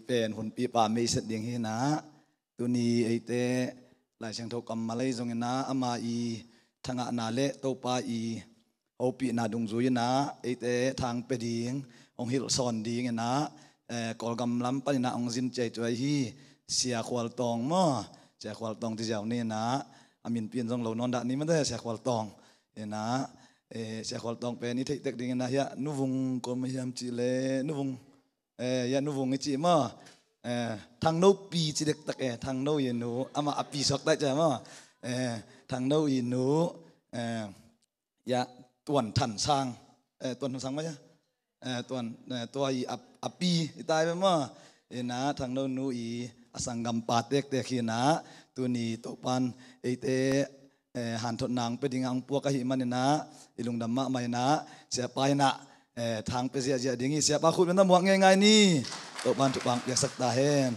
เป็นหุ่นปีป่าไม่เสด็จเห็นนะตัวนี้ไอเตะหลายเชิงทกรรมมาเลยตรงนั้นอามาอีทางนาเละตัวป่าอีเอาปีนาดุงจุยนะไอเตะทางไปดิ่งองฮิลซอนดิ่งนะกอลกำลังปนินาองจินใจตัวฮีเสียขวัญตองมั้งเสียขวัญตองที่เจ้านี่นะอามินเปลี่ยนทรงเรานอนดักนี้ไม่ได้เสียขวัญตองนะเสียขวัญตองเป็นนี่เทคดิ่งนะยะนุวงก็ไม่ยามจีเลนุวงยะนุวงไอจีมั้งทางโน้ปีจีเด็กตะทางโน้ยินูอามาอปีสกได้ใช่มั้งทางโน้ยินูยะตัวนทันสร้างตัวนทันสร้างไหมจ๊ะตัวอีอปีตายไปมั้งนะทางโน้นูอีสังกัมปาเต็กเตขีนะตัวนี้ตกปันไอเตหันทนางไปดิ่งอังพวกหิมันนะอิลุงดำมะไม่นะเสียไปนะทางไปเสียเจดิ่งเสียปาคุณเป็นน้ำหมวกง่ายๆนี่ตกปันถูกปังอยากสักตาเห็น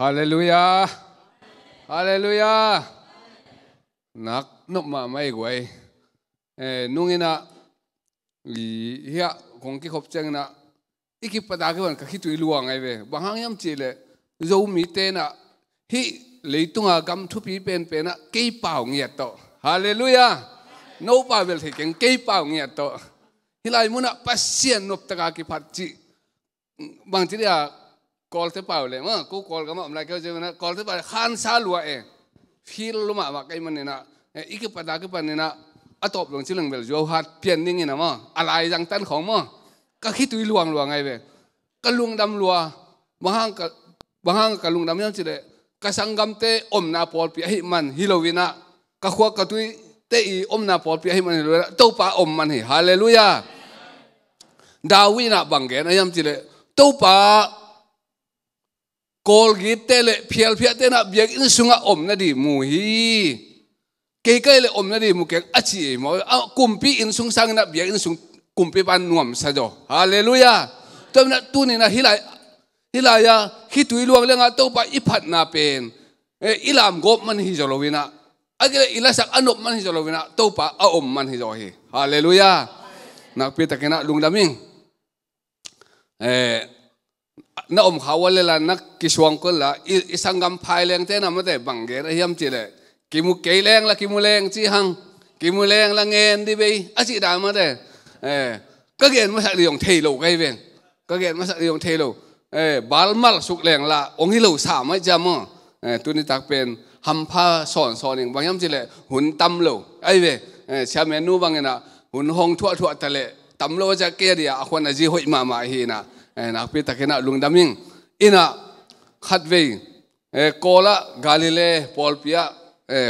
ฮาเลลูยาฮาเลลูยานักนกมาไม่กวยนุ่งนะเฮียคงกี่ขบเจงนะอีกปะตากี่วันก็คิดตัวลวงไงเว้บางครั้งยามจีเลยเรามีเตนะฮิเลยตุงกำทุบีเป็นนะเกี่ยเป่าเงียบโตฮาเลลูยาโนป่าเวลที่เก่งเกี่ยเป่าเงียบโตฮิลายมุนะปัสเซียนนบตะกากิพัดจีบางทีเดียกอลเทเป่าเลยมั้งกูกอลก็มาอะไรก็จะนะกอลเทเป่าขันซาลัวฟิลลุมาว่าไอ้มันเนี่ยนะอีกปะตากี่ปันเนี่ยนะอัตบลงชิลังเบลโยฮัดเพียนนิ่งนะมั้งอะไรจังตันของมั้งก็คิดตัวลวงไงเว้ก็ลุงดำลัวบางครั้งก็ลุงดำยังจีเลยก็สังกัมเตอมนาปอลปีให้มันฮิโลวินะก็ขวบก็ตุยเตอีอมนาปอลปีให้มันฮิโลวินะตัวป้าอมมันฮิฮาเลลูยาดาวินะบังเกนยังจีเลยตัวป้ากอลกิเตเลเพียลเตนะเบียกอินสุงะอมนาดีมูฮีเกย์เลยอมนาดีมูเกอชีมอกุมปีอินสุงสังนะเบียกอินสุงกุมปีปันนวมซะดอฮาเลลูยาตัวนั้นตัวนี้นะฮิลายาคิดตุยลวงเรื่องตัวป้าอิพัดนาเป็นอิลามกบมันฮิจโลวินะอะไรอิลาสักอนบมันฮิจโลวินะตัวป้าอาอมมันฮิจโลฮีฮาเลลูยานักพิจารณาลุงดามิงนักอมขาวเลยล่ะนักกิชวงคนละอิสังกัมพายแรงเท่านั้นไม่ได้บังเกตยามจีเลยกิมุเกยแรงละกิมุแรงจีหังกิมุแรงละเงินดีไปอาชีดามาได้ก็เกิดมาสักเรื่องเทโลไงเว้ยก็เกิดมาสักเรื่องเทโลบาลมัลสุกแรงละองค์ฮิโลสามไม่จำมั้งตัวนี้ตักเป็นฮัมพาสอนเองบางยามจีเลยหุ่นตำโลไอ้เว้ยชาเมนูบางอย่างนะหุ่นห้องทั่วทะเลตำโลจะเกลียคนอาจีหอยมาฮีนะนักพิจารณาลุงดามิงอินะขัดเวโกละกาลิเลปอลพิอา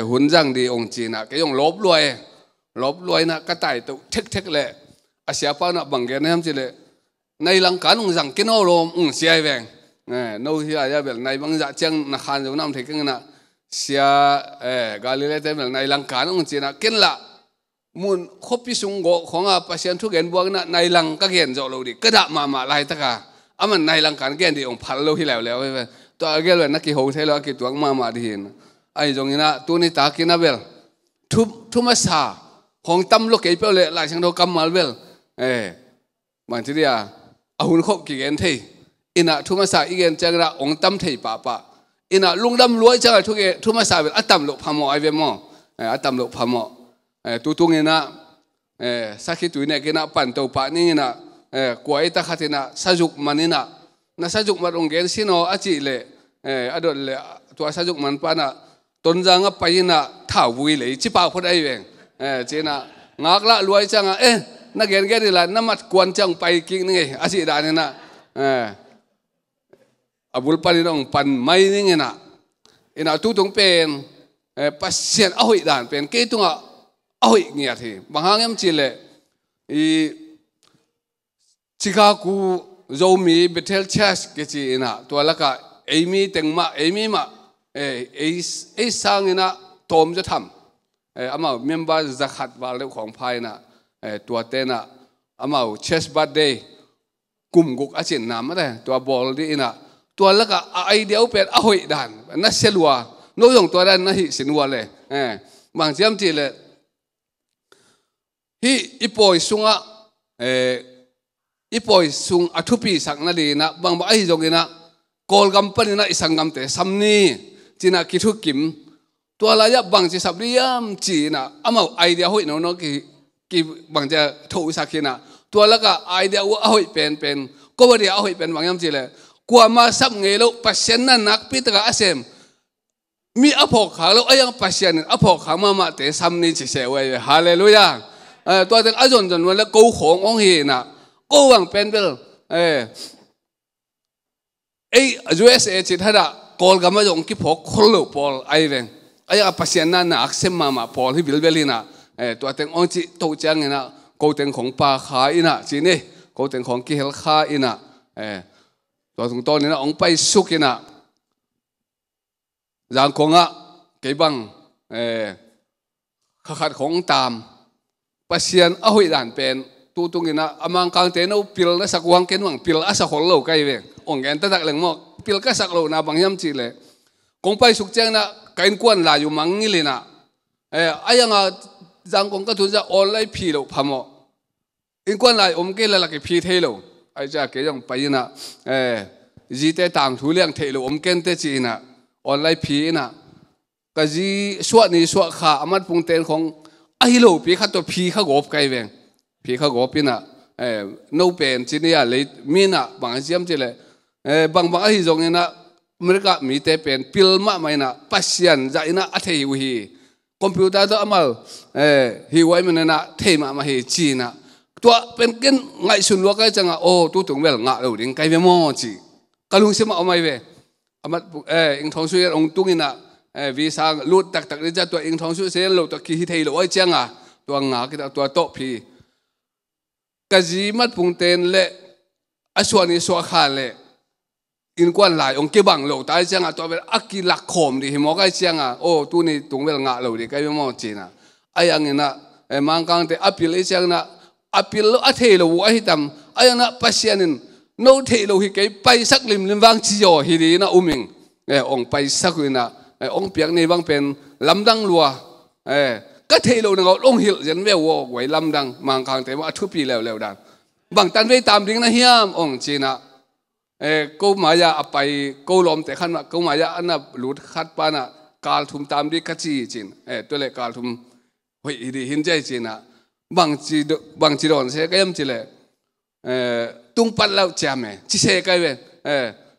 หุ่นจังดีองจีนะก็ยังลบรวยนะก็ตายตัวเทคเลยอาเซียปานะบังเกนนะครับจีเลยในหลังการองจังกินเอาลมเสียแวงโน้ที่อะไรแบบในบางอย่างเจ้านักขันจะนำเทกันนะเสียกาลิเลแต่แบบในหลังการองจีนะกินละมุนคบพิสุงโกของอาปัสยันทุกเห็นบวกนะในหลังก็เห็นจอเราดิก็ด่ามาลายตะกามันในหลังการเห็นดีองพันเราที่แล้วตัวเกลนักกีฬาเทลนักกีฬามาดีเห็นไอ้ตรงนี้นะตัวนี้ตากินนะเบลทุมาซาของตั้มโลกเกี่ยวเลยหลายช่างเรากำมาเบลบางทีเดียอาหุ่นคบกี่เงินที่อินะทุมาซาอีเงินจังละองตั้มที่ป่าอินะลุงดำรวยจังละทุมาซาเบลอัตตั้มโลกพามอไอเวมออัตตั้มโลกพามอตัวนี้นะสักตัวนี้กินปันตัวป่านี่นะกวยตะขัดนะสัจุกมันนี่นะสัจุกมันองเกนสิโนอาจิเลอดเลยตัวสัจุกมันปานะต้นจังไปนะท่าวุยเลยจิปาพอได้เองเจนะงักละรวยจังนักเรียนแกนี่ละน้ำมัดกวนจังไปกินนี่อาจิดานี่นะอบุลปันน้องปันไม่นี่นะอินะตัวตรงเป็นปัสเซียนเอาหิดานเป็นเกตุงเอาหิเงียทีบางครั้งยังจีเลยชิคากูโจมีเบเทลเชสกิจีนะตัวละก็เอมี่เต็งมาเอมี่มาสังนะโทมจะทำอามาเมมเบอร์จะขัดวาระของภายนะตัวเต้นะอามาเชสบัดเดย์กลุ่มกุกอาจินน้ำมาได้ตัวบอลดีนะตัวละก็ไอเดียเป็นเอาหิดานนัสเซลัวโน้ตของตัวนั้นนั่นหิสินวัวเลยบางเจ้าจีเลยฮิอีปอยสุงะ อีปอยซุงอัทุปีสักนาดีนะบางไอ้จงกินะกอลกัมปนีนะอิสังกัมเตสัมนีจีน่าคิดทุกกิมตัวอะไรบางจีสับเรียมจีน่ะอามาไอเดียหุ่ยน้องกี่บางจะถูกสักกินะตัวแล้วก็ไอเดียว่าหุ่ยเป็นก็ว่าเดียหุ่ยเป็นบางยามจีเลยกว่ามาสับเงยแล้วปัจจัยนั้นนักพิจารณาเสมมีอภอกขาแล้วไอ้ยังปัจจัยนั้นอภอกขามาเตสัมนีจีเสวยฮาเลลูยาตัวแต่อาจารย์วันแล้วกูขององค์เห็นนะกูหวังเป็นUSA จิตฮะดะกอลกัมมาจงกิพกคนลูกพอลไอเวงไอ้ยังปัจจัยนั้นนะอักเสบมาพอลที่บิลเบลีนะตัวแต่องค์จิตโตจังนะกูแต่งของปลาขาอินะจีนี่กูแต่งของกิเฮลขาอินะตัวตรงต้นนี่นะองค์ไปสุกินะจางคงอ่ะเก็บังขัดของตามปัจจัยเอาหุ่ยด่านเป็นตูตรงนี้นะอามังกางเตนเอาพิลและสักวังเกนวังพิลอาศักโลใกล้เวงองค์แกนตัดเหลงมอกพิลก็สักโลนะบางยามจีเลยคงไปสุกเจงนะการกวนลายอยู่มังงี้เลยนะไอ้ยังอ่ะจังคงก็ทุนจะออนไลน์พีโลพามออินกวนลายอมเกลละกี่พีเทโลไอ้จ้าเกยังไปนะจีเตต่างทุเรียงเทโลอมเกนเตจีนะออนไลน์พีนะก็จีสวดนี่สวดขาอามัดพุงเตนของไอ้โลปีขัดตัวพีข้ากบไกลเวงพี่เขาก็ปีน่ะโนเป็นจีนี่อะไรมีน่ะบางเสียมจีเลยบางไอ้จงนี่น่ะอเมริกามีแต่เป็นพิลมาไม่น่ะปัจจัยใจน่ะอัฐหิวฮีคอมพิวเตอร์ตัวอามาหิวไว้มันน่ะเทมาฮีจีน่ะตัวเป็นกันไงสุนวัวก็จังอ่ะโอ้ตัวตรงเวลงะเราดิ้งไกลไปมอจีกะลุงเสียมาเอาไม่เว้อามาอิงทองสุยองตุงนี่น่ะวีซ่าลูดตักนี่จะตัวอิงทองสุยเสียเราตัวขี้เทโลไอ้จังอ่ะตัวงาคิดตัวโตพีกะจีมัดพุงเตนเละอส่วนนี้ส่วนขาเละอินกวนหลายองค์เก็บังโลตายจังอ่ะตัวเป็นอักกิลักขมดิหิมอกไอ้จังอ่ะโอ้ตัวนี้ตรงเวลงะโลดิไกไม่มองจีน่ะไอ้ยังงี้น่ะมังกังเตอพิลไอ้จังน่ะอพิลอัฐเทโลไอ้ทำไอ้ยังน่ะปัจจัยนั้นโนเทโลหิไกไปสักลิมวางจีโอฮิดีน่ะอุมิงองไปสักวิน่ะองเปียกนี่บางเป็นลำดังลัวก็เทโลนึงเอาลงหิลยันเววไว้ลำดังมังคังแต่ว่าทุบปีแล้วดังบางตันไว้ตามดิ้งนะเฮียมองจีน่ะกูมายาไปกูลมแต่ขันมากูมายาอันน่ะหลุดขัดปาน่ะกาลทุมตามดิคัจจีจีนตัวเล็กกาลทุมเฮ้ยดีหินใจจีน่ะบางจีโดนเสกยังจีเลยตุงปัดแล้วจามจีเสกไอ้เว้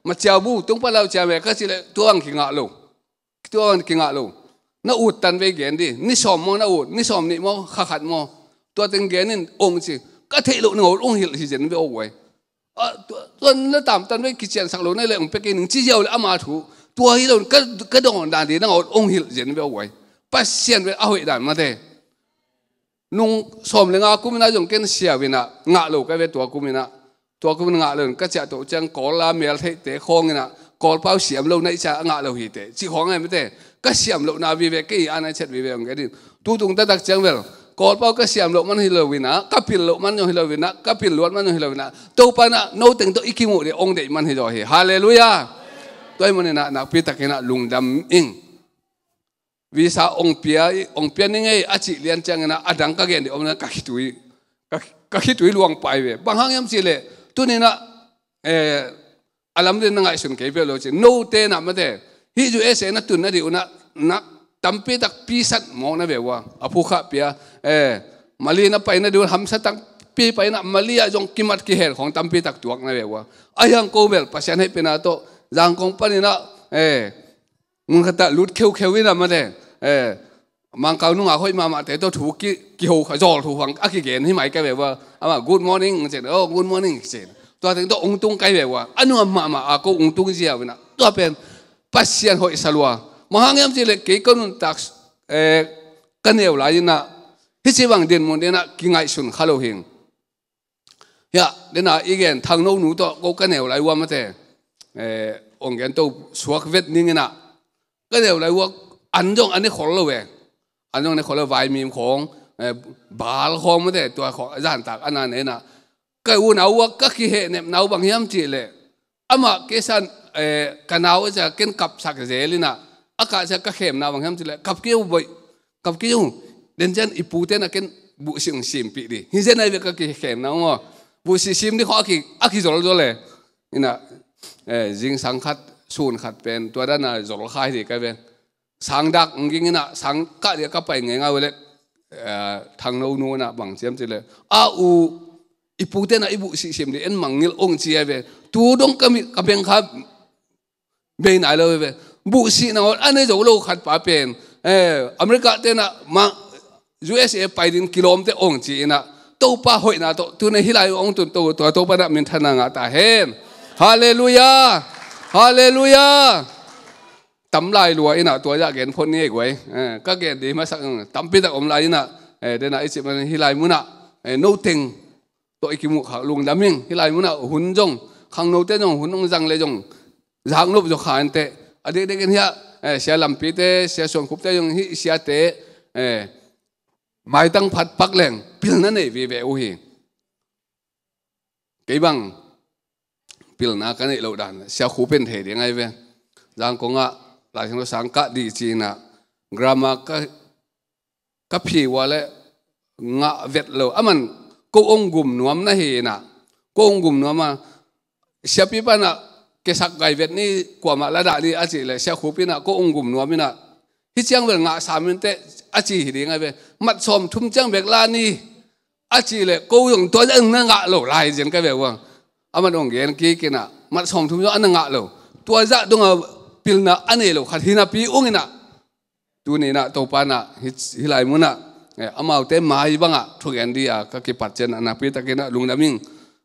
มาเจ้าบูตุงปัดแล้วจามก็จีเลยตัวอังกิงะโลตัวอังกิงะโลน่าอุดตันไปเกณฑ์ดินิสอมมองน่าอุดนิสอมนี่มองขัดมองตัวตึงเกณฑ์นี่องค์จีก็เทลุนึงเอาองค์หิลที่เจนไปเอาไว้ตัวนั่นตามตันไปกิจการสักโลนั่นเลยองค์เป็กนึงจีเจ้าเลยอามาถูตัวหิลก็โดนด่านดีนั่งเอาองค์หิลเจนไปเอาไว้ปัสเซียนไปเอาไว้ด่านมาเถอะนุ่งสอมเลยงากุมินาจงเกณฑ์เสียวินะงาโลก็เป็นตัวกุมินะงาเลยก็จะตัวจังกอลาเมลเตะคองนะกอลเป้าเสียมโลในจะงาโลหิเตจีของไงไม่เตะก็เสียมโลนาวิเวกี้อันนั้นเช็ดวิเวงกันดิตูตรงตัดจังเวลกอลเป้าก็เสียมโลมันฮิโลวินะก็พิลโลมันยองฮิโลวินะก็พิลล้วนมันยองฮิโลวินะตัวปานะโนตึงตัวอิคิมุเดองเดมันฮิโลเฮฮาเลลูยาตัวมันเนี่ยนักพิทักษ์นะลุงดำอิงวิสาองเปียนี่ไงอาจิเลียนจังนะอดังก็เกณฑ์เดี๋ยวมันกักขิตุยลวงไปเว้บางครั้งยังสิเลยตัวนี้นะอารมณ์เรื่องไงสุนเก็บไปเลยจีโนเตนะมาเถอะฮิจูเอเซนะตุนนะดิอุนะตั้มปีตักปีสัตมองนะเบว่าอภูขาเปียมาลีนะไปนะดูทำสัตตั้งปีไปนะมาลีจงกิมัดกิเหตุของตั้มปีตักตัวนะเบว่าไอ้ยังโกเบลปัจจัยให้เป็นอะไรโตจางกงปนี่นะมึงก็ตัดลุดเขียววินะมาเถอะมังกรนุ่งอาห้อยมาแต่ตัวถูกกี่หัวจอถูกฟังอักขิเกณฑ์ให้หมายกันแบบว่าอามา good morning เสร็จgood morning เสร็จตัวถึงตัวองตุงไกแบบว่าอันนู้นมาอากูองตุงเสียวินะตัวเป็นปัจจัยหอยสลัวมหางามจีเล็กกี่คนตักกันเอวลายนะฮิจิบังเดินมันเดนะกิงไงสุนข้าโลหิงเฮ้ยเดนะอีกอย่างทางโน้นหนูตัวกูกันเอวลายว่ามาเถอะองค์แกนตัวสวกเวทนิ่งนะกันเอวลายว่าอันจงอันนี้ขอเราเว้อันจงในขอเราไวมีมของบาลของมาเถอะตัวของอาจารย์ตักอันนั้นเองนะก็อุ่นเอาว่าก็ขี้เหเนี่ยเอาบางยามจีเลยอามาเกสันกันเอาจะเกินกับสักเจลินะอากาศจะก็เข้มนะบางครั้งจีเลยกับเกี่ยวบ่อยกับเกี่ยวเดินเจนอีปูเตนะเกิน bu sim sim pi đi hi zen ai ve ka ki khem na ngo bu si sim đi kho ki zol zol le ina jing sang khat sun khat pen tua da na zol khai thì cái bên sang dak nging ina sang ka dia ka pai nge nga wele thang no nu na bang chiam chile a u ipu te na ibu si sim đi en mangil ong chi ai ve tu dong ka beng kha be nai lo ve bu si na ane zo lo khat pa pen America te na ma USA pai din kilom te ong chi na to pa hoi na to tu ne hilai ong tu to pa na min thana nga ta hen hallelujah hallelujah tắm lại lúa ina tua ya gen phone ni goi các gen đi mà sắc tắm pi ta om lại ina đây là ít mà hilai muna no ting to ikimu khak lung daming hilai muna hun jong khang no te jong hun ong jang le jong jang lop jo khan te ade de gen ya sia lam pi te sia song khup te jong hi sia te mai tăng phát bắc leng pil na nei ve ve u hi cái bằng pil na cái này lâu đàn sia khu pen thể đi ngay ve giang có ngạ lại chúng nó sáng cả đi chi na grama cái phi wa le ngạ vet lâu aman cô ông gum nuam na hi na cô ông gum nuam mà sia pi pa na cái sắc gai vet ni qua mà la da đi a chi le sia khu pi na cô ông gum nuam na hi chiang vel ngạ sa min te a chi hi đi ngay ve mặt som thum chiang vek la ni a chi le cô dùng tôi anh na ngạ lâu lại diễn cái ve wang aman ong gen ki kina mặt som thum yo an ngạ lâu tua dạ dong pil na ane lo khat hina pi ungina tu ni na to pa na hilai muna amau te mai banga thugen dia ka ki patchen ana pi takena lungnaming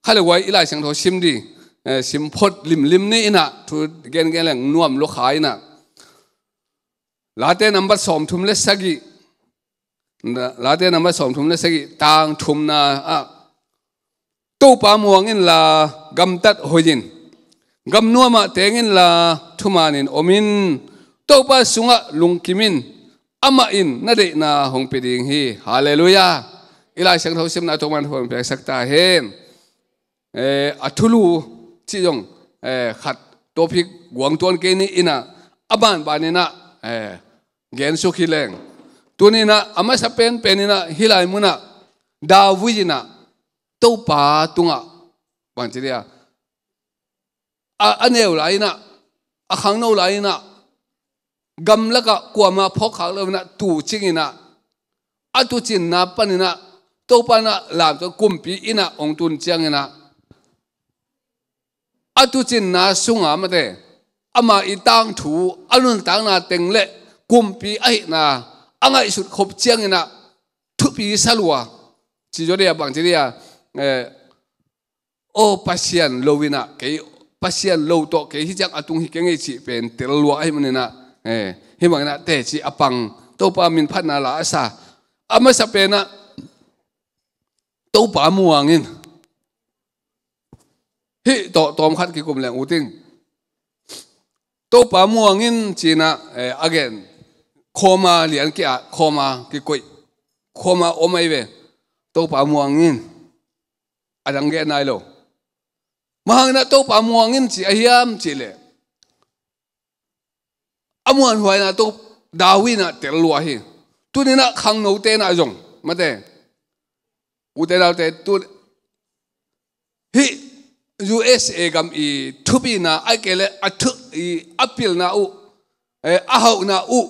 khale wai ilai sang tho sim di sim phot lim ni ina thu gen lang nuam lo khai na late number som thum le sagi late number som thum le sagi tang thum na to pa muang in la gam tat hojin gam nuama tengin la thumanin omin topa sunga lungkimin ama in na de na hong peding hi hallelujah ilai sang tho sim na to man hom pe sakta hen athulu chi jong khat topic guang ton ke ni ina aban banina gen su khileng tunina ama sapen penina hilai muna dawina topa tunga banchiria aneu lại na khang nâu lại na gam la ka kwa ma phok khak lo na tu ching na atu chin na panina to pana lam to kumpi ina ong tun chiang na atu chin na sunga ma de ama itang thu anun tang na teng le kumpi ai na angai sut khop chiang na thu pi salwa chi jo de bang chi dia o pasien lovina ke pasien lo to ke hi chang atung hi kenge chi pen tel lua ai manena hi mangna te chi apang to pa min phat na la sa ama sa pena to pa muangin hi to tom khat ki kum leng uting to pa muangin china again khoma lian ki a khoma ki koi khoma omai ve to pa muangin adang ge nai lo mahang na to pa muangin chi ahiam chi le amuan huai na to dawi na tel lua hi tu ni na khang no te na jong ma te u te dau te tu hi USA gam i thupi na ai kele athu i apil na u a hau na u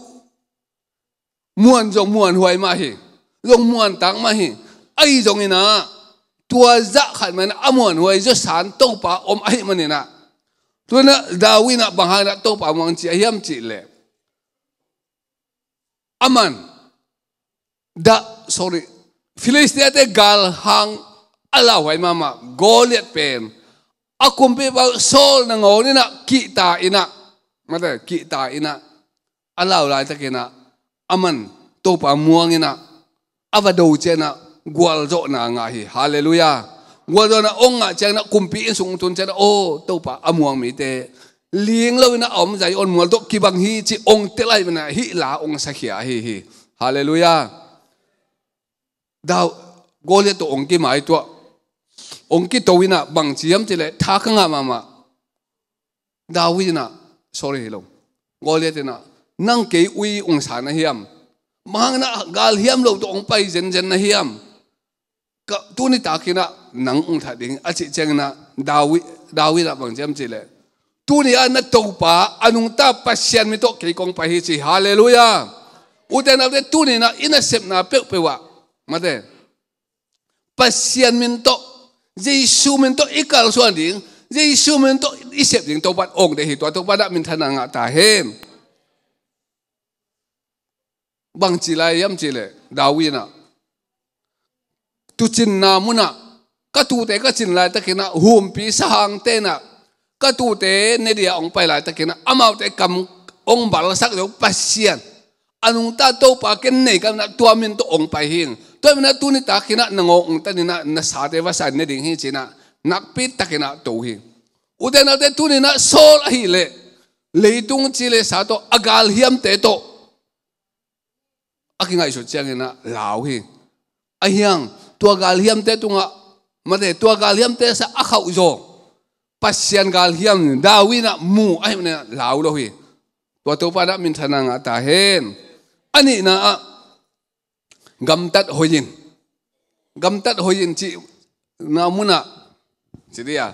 muan jong muan huai ma hi jong muan tang ma hi ai jong ina tua za khat man amuan huai jo san to pa om ai manina tu na dawi na bang na to pa mong chi ayam chi le aman da sorry Philistia te gal hang ala huai mama Goliath pen akum pe ba sol na ngol ni na ki ta ina mate ki ta ina ala lai ta kena aman to pa muang ina avado chena gwal zo na nga hi hallelujah gwal zo na onga chang na kumpi in sung tun chena o to pa amuang mi te ling lo na om jai on mual to ki bang hi chi ong te lai na hi la ong sa khia hi hallelujah daw Goliath to ong ki mai to ong ki to ina bang chiam chile tha ka nga mama dawina sorry lo Goliath na nang ke ui ong sa na hiam mang na gal hiam lo to ong pai jen na hiam tu ni ta kina nang ung tha ding achi cheng na dawi la bang jam chile tu ni an to pa anung ta pasien mi to ke kong pa hi chi hallelujah uten al tu ni na ina sep na pe wa mate pasien min to Jesu min to ikal suan ding Jesu min to isep ding to pat ong de hi to pat min thana nga ta hem bang chilai yam chile dawi na tu chin na muna ka tu te ka chin lai takina hum pi sang te na ka tu te ne dia ong pai lai takina amau te kam ong bal sak do pasien anung ta to pa ken nei kam na tua min to ong pai hing to na tu ni takina nangong ta ni na sa te wa san ne ding hi china nak pi takina to hi uden na te tu ni na sol hi le leitung chile sa to agal hiam te to akingai so chang na lau hi ahyang tua gal hiam te tunga mate tua gal hiam te sa akhau zo pasien gal hiam dawi na mu ai na lau lo hi tua to pa da min thana nga ta hen ani na gam tat hoyin chi na muna chi dia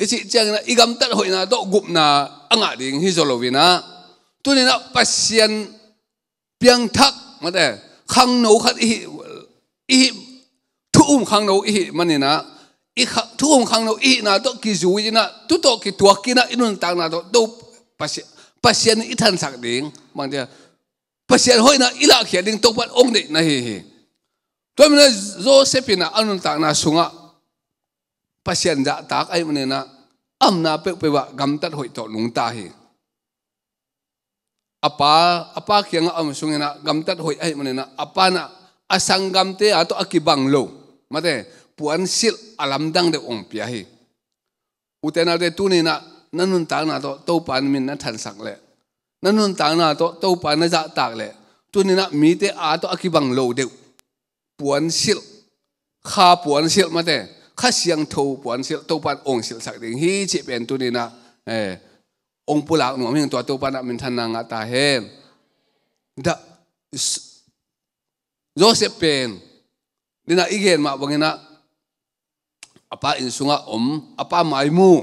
ichi chang na igam tat hoi na to gup na anga ding hi zolovina tu ni na pasien piang thak mate khang no khat i thu khang no i manina i thu khang no i na to ki zu na tu to ki tua ki na inun tang na to pasien i than sak ding mang dia pasien hoi na ila khia ding to pat ong de na hi to mina Josephina anun tang na sunga pasien ja tak ai manina amna pe wa gam tat hoi to lung ta hi apa khiang am sungena gam tat hoi ai manina apa na asangam te ato akibang lo mate puan sil alam dang de ong pia hi utena de tunina nanun tang na to pan min na than sak le nanun tang na to pan na ja tak le tunina mi te ato akibang lo de puan sil kha puan sil mate kha siang tho puan sil to pan ong sil sak ding hi chi pen tunina ong pulak no ming to pan min than na nga ta hen da Joseph pen dina igen ma bangina apa insunga apa maimu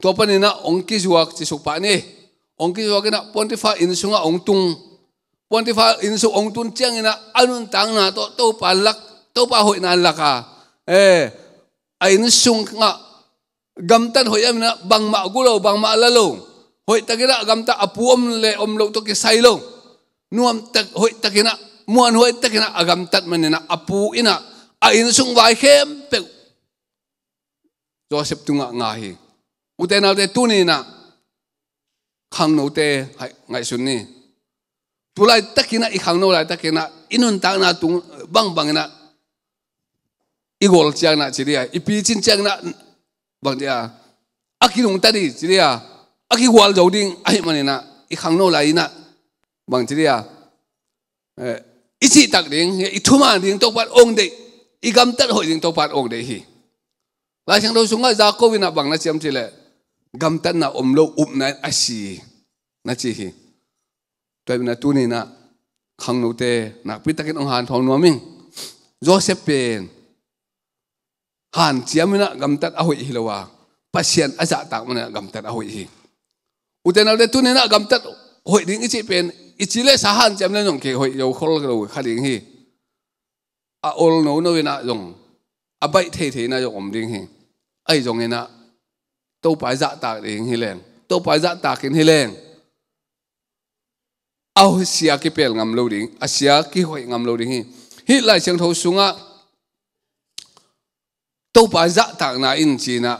to panina ongki juak chi sukpa ni ongki juak na pontifa insunga ongtung pontifa insu ongtun chiang ina anun tang na to palak to pa hoi na laka ain sung nga gamtan hoyam na bang ma gulo bang ma lalo hoi takina gamta apu om lo to ki sailo nuam tak hoi takina muan hoi takina agam tat manina apu ina ain sung vai khem pe Joseph tunga ngahi utena de tunina khang no te ngai sunni tulai takina I khang no lai takina inun tang na tung bang na igol chiang na chiria ipi chin chiang na bang dia akilung tadi chiria aki wal joding ai manina I khang no lai na bang chiria ichi tak ding ithuma ding to pat ong de igam tat hoi ding to pat ong de hi la chang do sunga Jacobina bang na chiam chile gam tat na omlo na asi na chi hi toy na tu ni na khang no te nak pi takin ong han thong no ming Joseph pen han chiamina gam tat a hoi hilowa pasien aja tak mana gam tat a hoi hi utenal de tu ni na gam tat hoi ding ichi pen ichile sahan cham le nong ke hoi yo khol lo khading hi a ol no no na yong a bai the na yong om ding hi ai jong ina to pa za ta ding hi leng to pa za ta kin hi leng au sia ki pel ngam lo ding a sia ki hoi ngam lo ding hi lai chang tho sunga to pa za ta na in china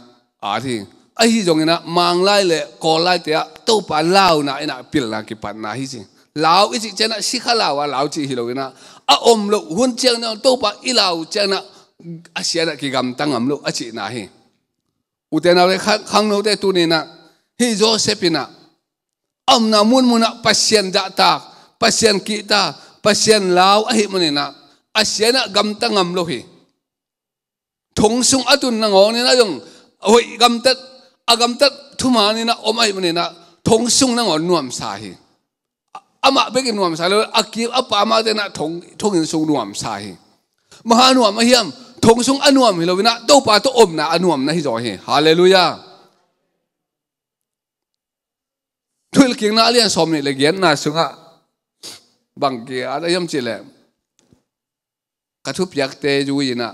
a thi ai jong ina mang lai le ko lai te to pa lao na ina pil na ki pan na hi chi lao ichi chena sikha lao lao chi hi lo ina a om lo hun chang na to pa I lao chang na a sia na ki gam tang am lo a chi na hi utena le khang no te tu ni na hi Josephina am na mun muna pasien da ta pasien ki ta pasien lao a hi munina a sia na gam tang am lo hi thong sung atun na ngoni na yong hoi gam tat thuma ni na omai munina thong sung na ngon nuam sa hi ama bekin nuam sa lo akil apa ma te na thong in sung nuam sa hi maha nuam hiam ทงซุงอนุมฮิโลวินะโตปาโตอมนะอนุมนะฮิจอยฮาเลลูยาทุลกิงนาเลียนสมนี่เลเกียนนาสุงะบังเกียอะไรยำจิเลกระทุบยักเตจูยินะ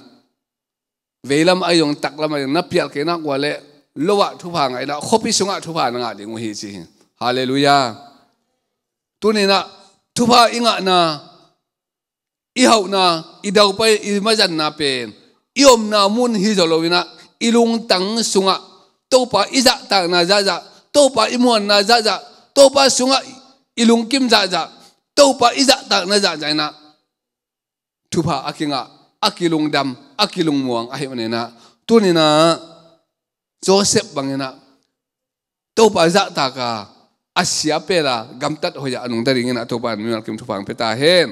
เวลาไอยงตักละมันนับเปียกนักว่าเละโลวะทุพางไงนะขบิสุงะทุพางงาดิงวิจิฮาเลลูยาตัวนี้นะทุพาอิงะนะอีเหานะอีดาวไปอีมาจันนาเป็นอีอมนามุนฮิจโลวินะอีลุงตังสุงะโตปาอิจะตักนาจะโตปาอิมวนนาจะโตปาสุงะอีลุงกิมจะโตปาอิจะตักนาจะนะทุพาอากิงะอากิลุงดำอากิลุงม่วงไอ้มันเนี่ยนะตัวนี้นะโจเซฟบางเนี่ยนะโตปาจะตักอาเซียเปล่ากำตัดหัวนุงตะริงินะโตปามีมาคิมทุพังเปตาเฮน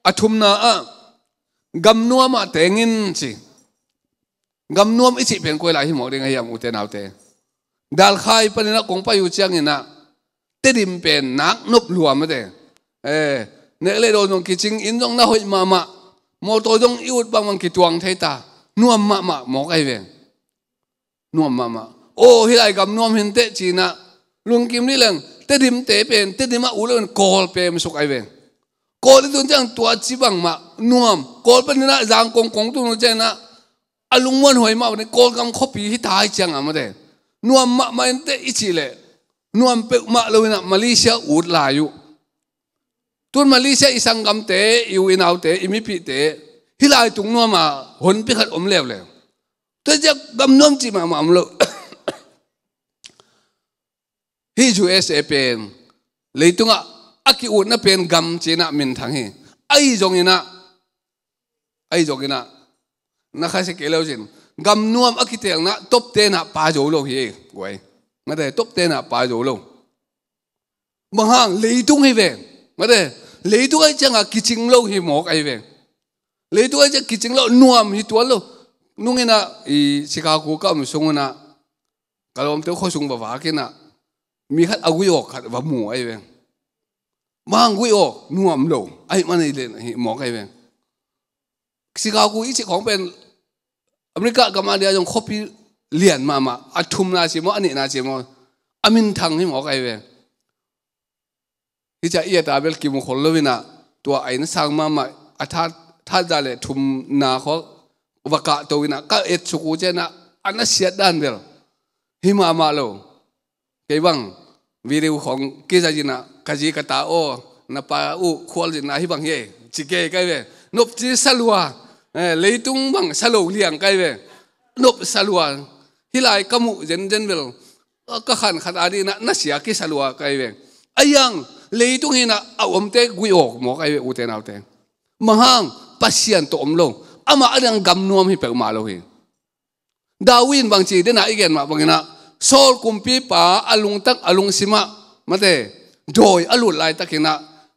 อาทุมนะกำนัวมาเตงินสิกำนัวอิจิเป็นกุยลาหิมอเริงไงยามอุเทนเอาเตดัลไข่ปนินะกงไปอยู่เชียงนี่นะเตดิมเป็นนักนบลัวมาเตเนเลโดนกิจิงอินจงน่าหอยมาโมโตจงอิวดบางมันกิตวงเทตานัวมาหมอกไอเวงนัวมาโอ้ฮิไลกำนัวหินเตจีนะลุงกิมนี่เรื่องเตดิมเตเป็นเตดิมาอุเลนกอลเปมสุกไอเวงกอลตุนจังตัวจีบังมานัวกอลเป็นนะจางกงตุนเจนะอลุงมันหอยมาเนี่ยกอลกำคบปีที่ตายจังอ่ะมาเดนัวมาอินเตอิจิเลนัวเปมาเลวินะมาเลเซียอุดลาอยู่ตุนมาเลเซียอิสังกัมเตอยู่อินเอาเตอิมิพิเตฮิลายตุงนัวมาหนพิขัดอมเลวเลยแต่จะกำนัวจีมาอมเลวฮิจูเอสเอเป็นเลยตุงอ่ะอากิอุดน่ะเป็นกำจีน่ะมินทั้งฮีไอจงอินะนักข่าวเกลียวจินกำนัวอากิเตงนะตบเตนะปาโจโลฮีไว้มาเดตบเตนะปาโจโลบางห้างเลยตุงให้เวงมาเดเลยตุงไอ้จังอ่ะกิจิงโลฮีหมอกไอเวงเลยตุงไอ้จังกิจิงโลนัวมีตัวโลนุ่งอินะอีชิคาโกก็มีสงนะกะลอมเตอข้อสงบ่าวกินนะมีขัดอากุยออกขัดว่าหมูไอเวงบางกุยออกนัวมโลไอ้มันไอเลนหมอกไอเวงชิคาโกอีจิของเป็นอเมริกากับมาเดียจงคบพี่เลียนมาอัทุมนาจิมอันนี้นาจิมอามินทังให้หมอกไอเวงที่จะเอียตาเบลกิมุขลวินะตัวไอ้นั่นสั่งมาอาท่าจะเลยทุมนาเขาวกะตัววินะก็เอ็ดสุกุเจนะอันนั้นเสียด้านเบลหิมาโลเกี่ยบังวิดีโอของกิจจินะกจีกตาโอนับปาอุควอลจินะหิบังเย่จิเกย์กันเวนบจีสลัวเลยตุงบังสลัวเลี้ยงกันเวนบสลัวฮิไลกมุเจนเบลก็ขันอาดีนะนัเสียกิสลัวกันเวไอ้ยังเลยตุงหินะเอาอมเตกุยออกหมอกไอเวอุเตนเอาเตมหังปัสยันตัวอมลงอามาอันยังกำนวมให้เปิดมาโลหิดาวินบางทีเดน่าอีกอย่างมาบางนะโซลกุมปีป่าอลุงตักอลุงสิมามาเตโดยอลุลายตักินะ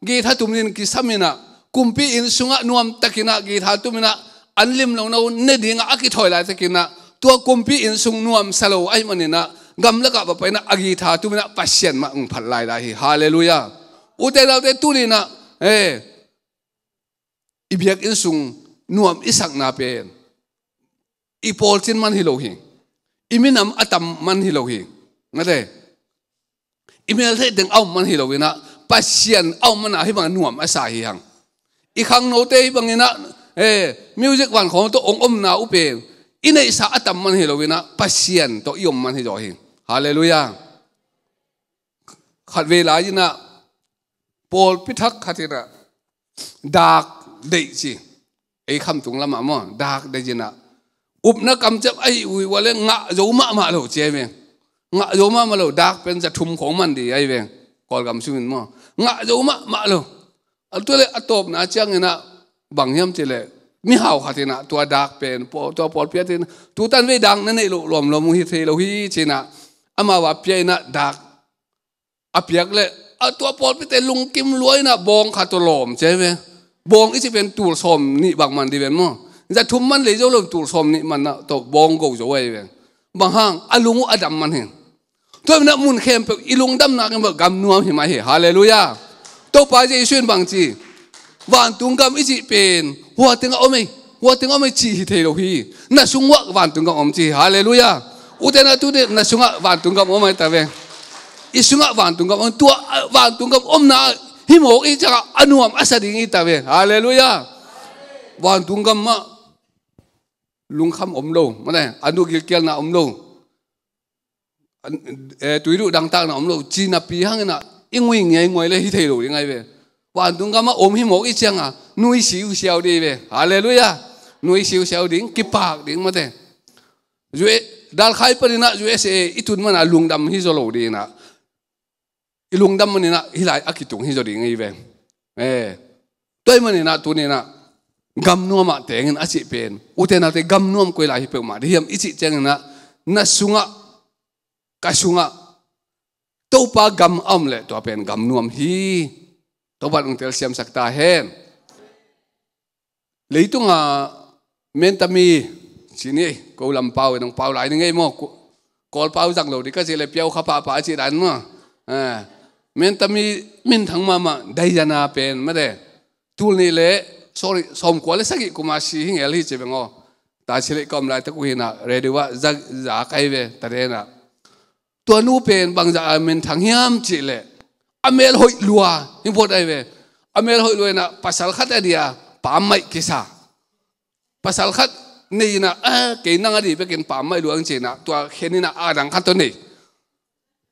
กีทาตุมินกิสามินะกุมปีอินสุงะนวมตักินะกีทาตุมินะอันลิมลงนาเนดิงะอากิถอยลายตักินะตัวกุมปีอินสุงนวมสโลไอมันนี่นะกำลังกับไปนะอากีทาตุมินะปัสยันมาผัดลายได้ฮาเลลูยาอุเตเราเตตุลีนะอิบยักอินสุงนวมอิสักนาเป็นอีพอลซินมันฮิโลหิอิมินามอัตมมันฮิโลหินั่นเองอิมินเทดึงเอามันฮิโลหินะปัสยันเอามันอะไรบางนวมอาศัยยังอีครั้งโนเตบางนี่นะมิวสิกวันของตัวองค์อมนาอุเปนอินไอสาอัตมมันฮิโลหินะปัสยันตัวยมมันฮิโลหิฮาเลลูยาขัดเวลาจินะปอลพิทักษ์ขัดนะดากเดจิไอ้คำตุงละมามั่งดากเดจินะอุปนักกรรมจะไอ้วันเล่งะโยมาโลเจเวงงะโยมาโลดากเป็นจะทุมของมันดีไอ้เวงกอลกรรมสุนินมั่งงะโยมาโลตัวเล็กอัตบนะเจ้าเงินนะบางยามเจเลมีห่าวขัดนะตัวดากเป็นตัวปอลเปียตินตัวตันเวดังนั่นเองรวมมุฮิเทโลฮิเจนะอามาว่าเปียนะดากอเปียกเลยตัวปอลไปแต่ลุงกิมรวยนะบองขัดตัวหลอมใช่ไหมบองอีจะเป็นตูสมนี่บางมันดีเป็นมั่งจะทุ่มมันเลยเจ้าเรื่องตูสมนี่มันนะตัวบองกูจะไว้เป็นบางห้างอลุงอดัมมันเห็นตัวมันมุนเข้มไปอีลุงดำนักกันแบบกำนัวเห็นไหมฮาเลลูยาตัวป้าจะช่วยบางทีวันตุงกำอีจิเป็นหัวตึงเอาไหม ว่าถึงเอาไม่จีเทโลฮีน่าสุงวะวันตุงกับอมจีฮาเลลูยาอุเทนะตุเดน่าสุงะวันตุงกับอมไม่ตาเวอิสุงะวันตุงกับอมตัววันตุงกับอมน่ะหิมอกอีจักอนุมอาศัยดิ่งอีตาเวฮาเลลูยาวันตุงกับมะลุงคำอมโลมาเนี่ยอนุกิลเกียลน่ะอมโลตุยรุดังตากน่ะอมโลจีน่ะปีหังน่ะอิงวิ่งไงงวยเลยฮิเทโลยังไงเววันตุงกับมะอมหิมอกอีจังอ่ะนุยสิวเสียวดีเวฮาเลลูยานุยสิวเสียวดิ่งกิปากดิ่งมาเนี่ยจุเอดัลไข่ปนินะจุเอเสอิตุนมันลุงดำฮิโซโลดีนะอิลุงดำมันนี่นะฮิไลอากิตุงฮิโซดิ่งไงเวตัวมันนี่นะตัวนี้นะกำนัวมาแต่งอาชีพเป็นอุเทนะแต่กำนัวมกุยลายเปิลมาเดียมอิจิเจงนะนัสุงะกะสุงะตัวปากำอ้อมเลยตัวเป็นกำนัวมฮีตัวบัดองเทลเซียมสักตาเฮนเลยตุงอ่ะเมนตามีสินี่กูลำเปาไอ้น้องเปาหลายนึงไงมั่วกอลเปาจังเลยดิก็จะเลยเปียวข้าป่าป่าจีดันมั่วเมนตามีมินทั้งมาได้ยานาเป็นไม่ได้ทุลนี่เลยsorry สมควรเลยสักกี่กุมาชีหิงเอลิเจ็บงอตาเฉลี่ยกำไรตะกุยนะเรดีว่าจะใครเวแต่เรนะตัวนู้เป็นบางจากเมนทั้งยามจีเลยอเมริกาหอยลัวยิ่งพูดได้เวอเมริกาหอยลัวนะภาษาขัดไอเดียป่าไม่กิสาภาษาขัดนี่นะเกี่ยนั่งอดีตไปกินป่าไม่ลัวจริงนะตัวเห็นนี่นะดังขัดตัวนี้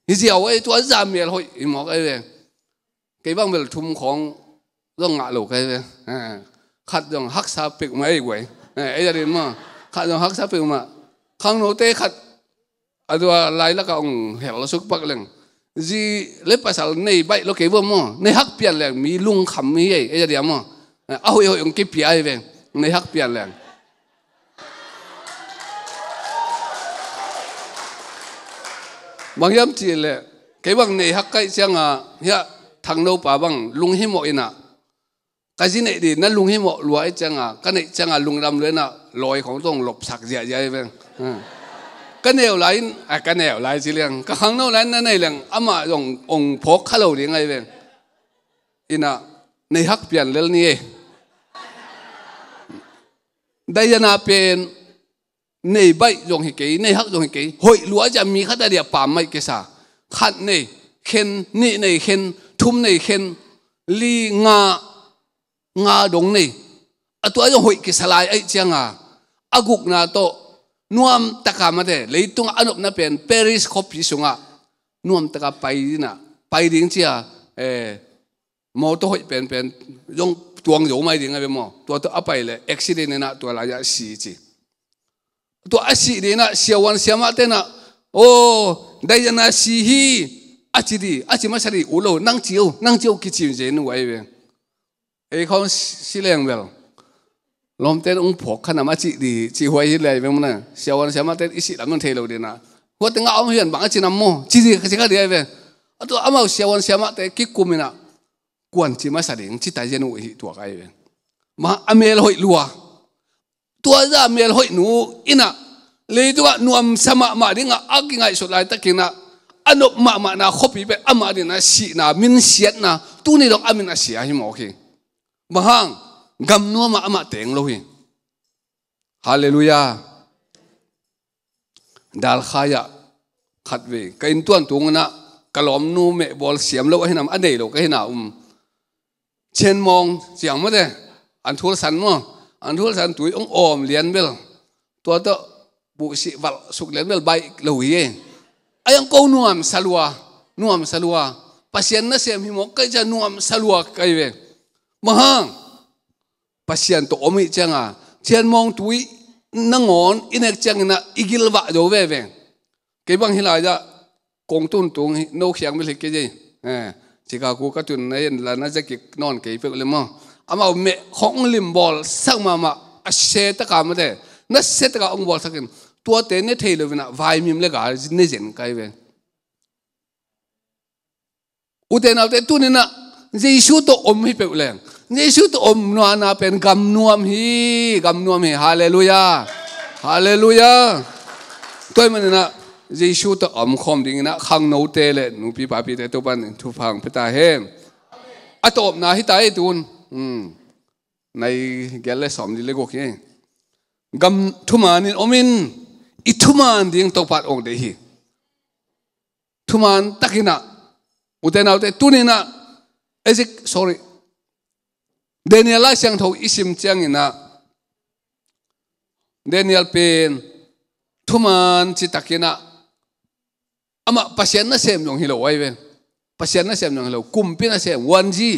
นี่เสียวไอ้ตัวจามเมริกาหอยหมอกไอ้เวเกี่ยบ้างเป็นทุ่มของร่องงาลูกไอ้เวขัดยังฮักซาเปิกมาไอ้เว้ยไอ้จะเรียนมาขัดยังฮักซาเปิกมาข้างโน้ตเตะขัดตัวลายแล้วก็องเห็นเราสุกปักเลยจีเล็บภาษาในใบเราเกี่ยวว่ามั่วในฮักเปลี่ยนแรงมีลุงคำมีไอ้จะเรียนมั่วเอาองกิบปีไอ้เว้ยในฮักเปลี่ยนแรงบางยามจีเลยเกี่ยวกับในฮักใกล้เชียงอ่ะเฮียทางโน้ป่าบังลุงหิมอินะก็จีเนี่ยดีนั่นลุงหิมรวยจังอ่ะก็เนี่ยจังอ่ะลุงดำเลยนะลอยของต้องหลบสักเยอะๆเว้ยก็แนวไหลก็แนวไหลสิเรื่องก็ข้างโน้นนั่นในเรื่องอามาองพกข้าเราอย่างไงเว้ยอินะในฮักเปลี่ยนเรื่องนี้ได้ยานาเป็นในใบยงหิเกยในฮักยงหิเกยหอยหลัวจะมีข้าแต่เดียป่าไม่เกษาขัดในเข็นนี่ในเข็นทุ่มในเข็นลีงาดงนี่ตัวยังหอยกิสลายไอ้เจ้างอากุกนาโตนวมตะกามาเดเลยตุงอนุบนาเป็นเปริสคอปิสุงะนวมตะกาไปนะไปดิ้งเชียมอตัวหอยเป็นยงตัวงอยู่ไม่ดิ้งไงเป็นมอตัวเอาไปเลยอุบิเหตุนะตัวระยะสีจีตัวอาชีพนี่นะเสียวันเสียมาเตนะโอ้ได้ยันอาชีฮีอาชีดีอาชีมาสรีอุโลนั่งเจียวกิจเจนไว้เว้ไอ้เขาสิเลี้ยงเบลลมเต้นองพกขนาดมาจีดีจีหวยฮิเลยเป็นมันน่ะเสียวันเสียมาเต้นอิสิแล้วมันเทโลดีนะหัวตึงเอาเหียนบางอาชีน้ำโมจีดีก็ดีเว้ตัวอามาเสียวันเสียมาเต้นกิกุมินะกวนจีมาสรีจีตายเจนุหิตัวไกเว้มาอเมริกาหอยลัวตัวจะอเมริกาหอยหนูอินะเลยตัวนวมสมาดิ้งอากิงไงสุดเลยตะกินะอันนบมานะขบีไปอามาดินะสีนะมินเสียนะตัวนี้ต้องอามินะเสียหิมโอเคบางกำนัวมาอามาเต็งเลยฮาเลลูยาดัลขายะขัดเวกินตัวตัวนั้นกะล้อมนูเมบอลเสียมโลกให้นำอันเดียวก็ให้นาเช่นมองเสียงมาเด้อันทุลสันมั้งอันทุลสันตุยองอมเลียนเบลตัวเตอบุษิวัลสุกเลียนเบลใบลุยไอ้ยังกูนัวมสลัวปัศยันนั่นเสียมหิมก็จะนัวมสลัวกันเว้มาฮังปัศยันตัวอมิจังอ่ะเช่นมองตุยนั่งงอนอินเอกจังนะอีกิลวะโดเว้เกบังฮิลายะกงตุนตุงโนเขียงไม่เล็กเจจิกากูก็ตุนในแล้วน่าจะกิกนอนเกยเปเลยมั้งอามาเมของลิมบอลสักมาเซตกามาเด้นั่นเซตกาองบอลสักกันตัวเต้นเนี่ยเทเลวินะวายมิมเล็กอะไรเนี่ยเจนกันเว้อุเทนเอาแต่ตัวนี้นะเยซูตัวอมให้เปเลยเยซูตัวอมนัวนาเป็นกำนวมฮีฮาเลลูยาตัวมันนะเยซูตัวอมคอมดิ้งนะขังโนเตเลนูปีปาปีเตตัวปันทุพังพิตาเฮมอะตบนาฮิตาไอตุนในแกลเลสอมดิเลโกเก กำทุมานินอมินอิทุมานดิ่งตกปัดองเดียทุมานตักินะอุเทนเอาแต่ตุนินะsorry เดนิเอลเสียงทอิสิมเจียงอินะเดนิเอลเป็นทุมานจิตตักินะอามาปัศยานะเสียมยงฮิโลไว้เว้ปัศยานะเสียมยงฮิโลกุมพินะเสียมวันจี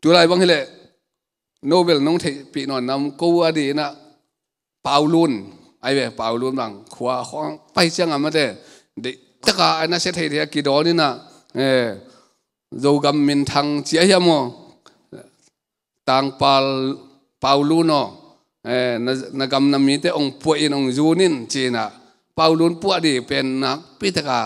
จุไรบางฮิเลโนเบลน้องเทปีนอนนำกูอดีนะเปาลุนไอ้เว้เปาลุนบางขวาของไปเชียงอามาเดเด็กตะกาไอ้น่าเสียทีเดียกิโดนี่นะเรากำมินทางเจียมอต่างเปาลุนนักกำนำมีแต่องป่วยองจูนินจีน่ะเปาลุนป่วยดีเป็นนักพิตะกา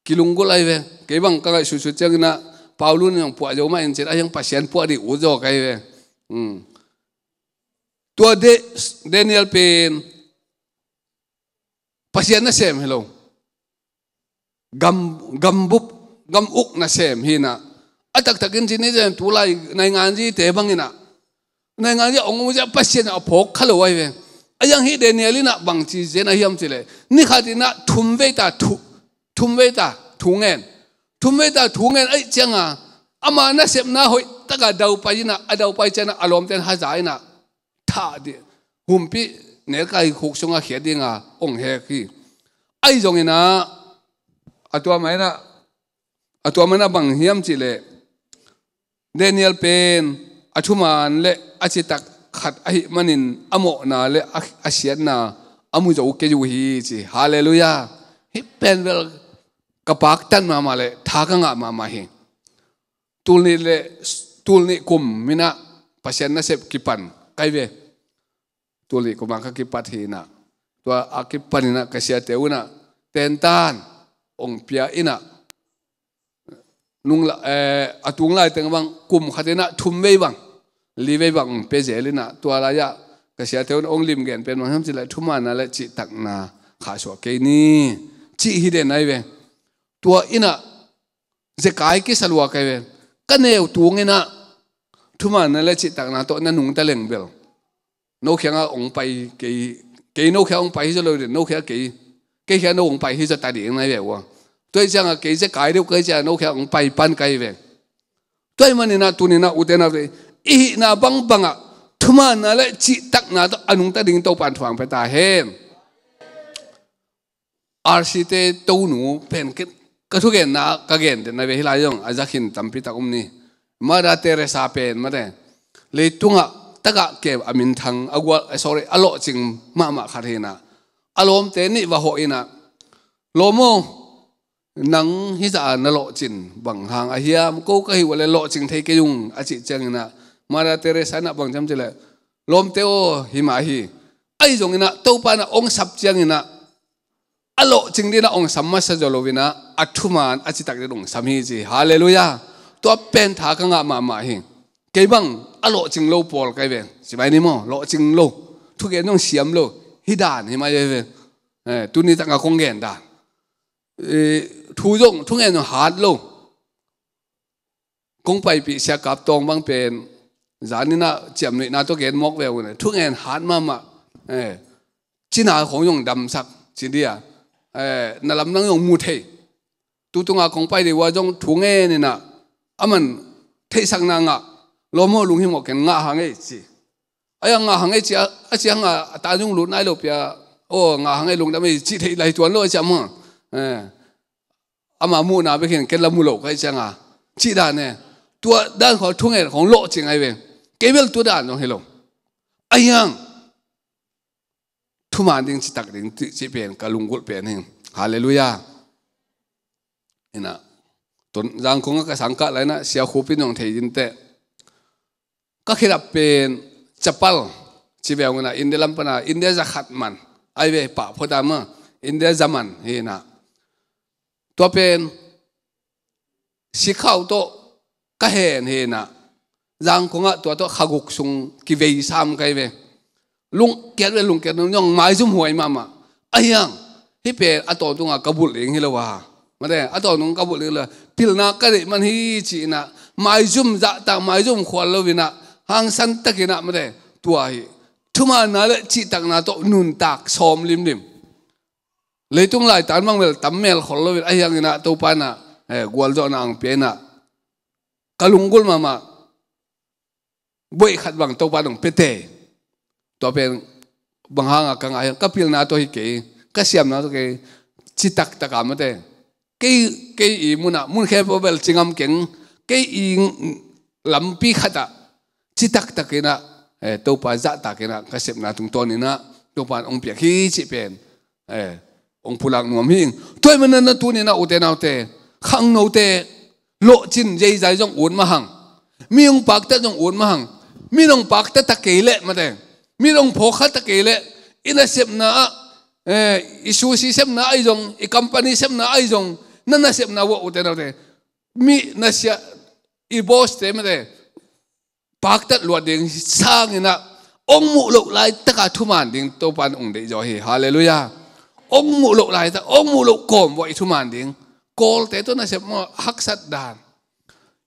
กิลุงกุไลเว้เก็บังก็สุดๆจังนะเปาลุนยังป่วยอยู่ไม่เห็นจีน่ะยังปัศยันป่วยดีอุจจาระเว้ตัวเดนิเอลเป็นปัศยันน่ะเสมฮัลโหลกำอุกน่ะเสมฮีน่ะอัตตักินจีนี่จะตัวไลในงานจีเตบังนี่น่ะในงานจีองค์จะปัศยันเอาพกขลุ่ยเว้ไอ้ยังฮีเดนิเอลิน่ะบางทีเจน่ะเฮียมจีเลยนี่ขาดิน่ะทุ่มเวตาทุ่งเงินไอ้จังอ่ะอามาน่ะเสมน่ะหอยตะกาดาวไปน่ะดาวไปเจน่ะอารมณ์เต็นหาใจน่ะท่าดิหุ่มปีเนื้อไก่ขุกชงอาเขียดงอ่ะองเฮกีไอ้จงนะตัวมันนะบางเฮียมจีเลยเดนิเอลเป็นอัชุมานเละอาชิตักขัดไอ้มันินอโมนาเละอาเชียนนาอามุจอุกเกยูฮีจีฮาเลลูยาฮิเป็นเวลกปากตันมาเลยทากังมาเฮตูนี่กุมมินะปัศยันนะเสพกิปันไกเวตูนี่กุมากกิปัตฮีนะตัวอากิปันนะกษัตริย์เทวนะเตนตานองเปียอินะนุ่งอตุงไล่แต่งบางกุมขัดนะทุ่มเวบังลีเวบังเปเจลินะตัวอะไรอะกษัตริย์เทวนะองลิมเกนเป็นมันทำจิตเลยทุ่มมานะและจิตตักนาขาชัวเกนี่จิฮิเดนไอเวตัวอินะจะกายกิสลัวไกเวก็เนวตัวเงินะทุ่มมานะและจิตตักนาตัวนั้นนุ่งตะเล็งเบลโนเขียงองไปเกโนเขียงไปที่จะเลยโนเขียงเกเขียงโนองไปที่จะตัดเองไงเบลวะตัวจังอะเกจะกายเดียวเกจะโนเขียงไปปันไกเวตัวมันนี่นะตัวนี้นะอุเทนะเลยอีน่ะบังอะทุ่มมานะและจิตตักนาตัวอนุตัดเองตัวปันถ่วงไปตาเฮมอาร์ซิเตตัวหนูเป็นก็ทุกอย่างนะก็เก่งแต่ในเวลาอย่างอาจจะหินตั้มพิตาอุ้มนี่มาดาเตเรซาเป็นมาได้เลยตุงะตะกะเก็บอามินทังอากวาsorryอโลจิงมาขัดเฮนะอารมณ์เตนี่ว่าหัวอินะโลโมนังฮิจานโลจินบังทางอาเฮียมกูก็หิวเลยโลจิงเทกยุงอาจิจังนะมาดาเตเรซานะบังจำเจเลยลมเตโอหิมาฮีไอจงอินะตัวปานะองสับจังอินะอโลจิงดีนะองสัมมาสจโลวินะอัตุมานอาจิตักเดองสัมฮีจีฮาเลลูยาตัวเป็นทากังอามาฮิเก็บังอโลจิงโลปอลไกเวสิไปนี่มั้งโลจิงโลทุกอย่างต้องเสียมโลฮิดานเห็นไหมเว้ยตัวนี้ตั้งแต่คงเห็นด่านทุกอย่างต้องหาดโลคงไปปีเสียกับตองบางเป็นจานี่นะเจียมนี่นะตัวเห็นมอกเวลเนี่ยทุกอย่างหาดมาจีน่าของยงดำสักจีเดียนั่นลำนั่งยงมูเทตัวตรงคงไปดีว่าจงทุกอย่างนี่นะมันเทสังนางโลโมลุงหิมอกเห็นงาหางไอจีไอ้งาหางไอจีไอ้จีหางตาจงหลุดนายโลเปียโอ้งาหางไอลุงแต่ไม่จีเทไหลตัวโลจำมั้งมามูนาไปเห็นเกลมูโลกไอ้จังจีด้านเนี่ยตัวด้านของทุ่งเอ็ดของโลจริงไอ้เว้เกเบลตัวด้านตรงเฮโลไอ้ยังทุกมันดิ้งจิตักดิ้งจีเป็นกะลุงกุลเป็นเองฮาเลลูยาเห็นนะต้นยังคงก็สังกัดอะไรนะเสียคูปินของเทยินเตก็คิดว่าเป็นจับปัลชีวิตของนะอินเดียลำปนาอินเดียจะขัดมันไอเวปะพอดามาอินเดียจะมันเห็นนะตัวเป็นสิเข้าโตก็เห็นนะยังคงอ่ะตัวขกุกซุงกิเวย์ซ้ำกันเวลุงเกียรติลุงเกียรติน้องไม้ซุ่มหวยมาไอ้ยังที่เป็นอัตโตตรงกบุลเองที่เราว่ามาได้อัตโตตรงกบุลเองเลยพิลนักก็ได้มันฮีจีนะไม้ซุ่มจะต่างไม้ซุ่มขวัญเราวินะหางสันตะกินะมาได้ตัว thu mà na lệ chỉ tắc na to nun tak xóm lim lim lấy tung lại tán mang về tắm mèo khổ lo ai yang na to pa na gwal zo na ang pe na kalunggol mà bội khát bằng to pa dong pete to pen bang hanga kang ayang kapil na to hi ke kasiam na to ke chỉ tắc tắc am te cái ý mun khe po bel chingam keng cái ý làm pi khata chỉ tắc tắc cái na to pa za ta cái na kasiam na tung to ni na to pa ông bia khi chỉ pen ông pulang nuam hing tôi mình na tu ni na ute na ute khang no te lộ chin dây dài trong uốn mà hằng mi ông bạc ta trong uốn mà hằng mi ông bạc ta kể lệ mà te mi ông phô khát ta kể lệ ina sep na isu si sep na ai jong i company sep na ai jong na sep na wo ute na ute mi na sia i boss te mà te bạc ta luat ding sang ina ông mu lộ lại tất cả thu màn ding to pan ông để cho hi hallelujah ông mù lộ lại ta ông mù lộ còm vậy thu màn tiếng call thế tôi nói sẽ mà hắc sát đàn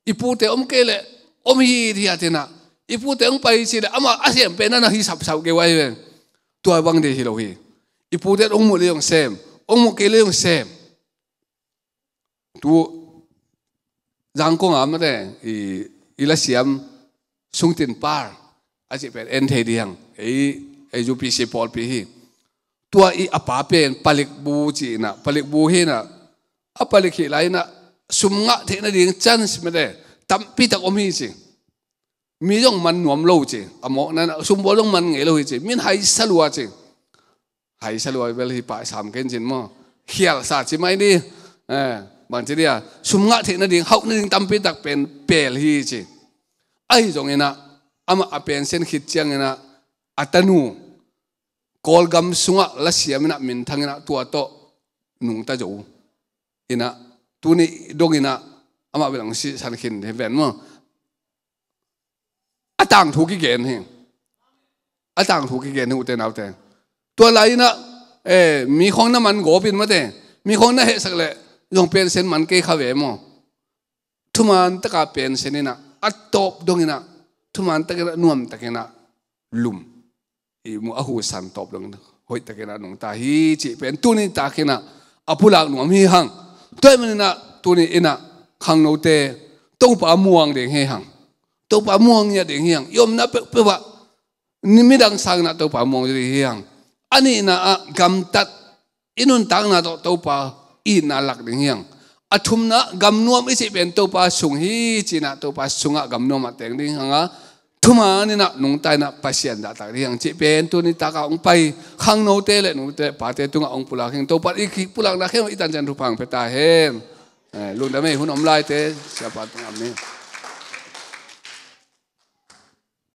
ipu thế ông kêu lệ ông hi thì thế nào ipu thế ông bay chỉ là ama asian bên nó hi sập sập cái vậy vậy tôi băng đi hi đâu hi ipu thế ông mù liang xem ông mù kêu liang xem tu giang công ám đấy là xiêm sung tin par asian bên en thế đi hàng ấy ju pi se paul pi hi tua i apa pen palik bu chi na palik bu he na apalik hi lai na sumnga the na ding chance me de tam pi tak om hi chi mi jong man nuam lo chi amo na sum bo jong man nge lo hi chi min hai salua chi hai salua vel hi pa sam ken chin mo hial sa chi mai ni ban chi dia sumnga the na ding hau na ding tam pi tak pen pel hi chi ai jong ina ama apen sen khit chiang ina atanu call gam sunga la siamina min thangina tua to nung ta jo ina tuni dongina ama belang si san khin he ven mo atang thu ki gen he atang thu ki gen hu te nau te tua lai na mi khong na man go pin ma te mi khong na he sak le jong pen sen man ke kha ve mo thuman ta ka pen senina atop dongina thuman ta ka nuam ta kena lum i mu ahu san top long hoi ta kena nong ta hi chi pen tu ni ta kena apulak nuam hi hang toy man na tu ni ina khang no te to pa muang de he hang to pa muang ya de hang yom na pe wa ni mi dang sang na to pa muang de hi hang ani na gam tat inun tang na to pa i na lak de hang athum na gam nuam i chi pen to pa sung hi chi na to pa sunga gam nuam a teng ding hanga thuma ni na nung tai na pasien da ta riang chi pen tu ni ta ka ong pai khang no te le nu te pa te tunga ong pula kheng to pa i khi pulak na khem i tan jan thu phang pe ta hen lu da me hun om lai te sia pa tung am ni